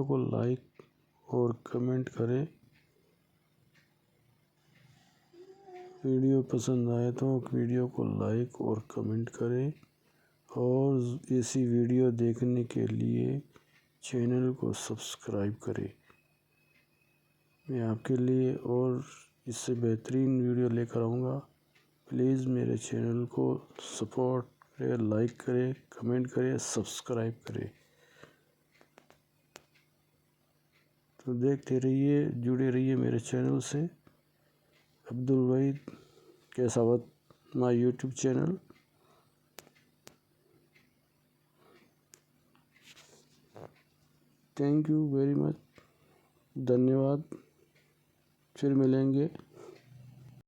Video को like और comment करें। वीडियो पसंद आए तो वीडियो को लाइक और कमेंट करें और ऐसी वीडियो देखने के लिए चैनल को सब्सक्राइब करें। मैं आपके लिए और इससे बेहतरीन वीडियो लेकर आऊँगा। प्लीज़ मेरे चैनल को सपोर्ट करें, लाइक करें, कमेंट करें, सब्सक्राइब करें। तो देखते रहिए, जुड़े रहिए मेरे चैनल से। abdulwahidgesawat my YouTube channel. Thank you very much. धन्यवाद। फिर मिलेंगे।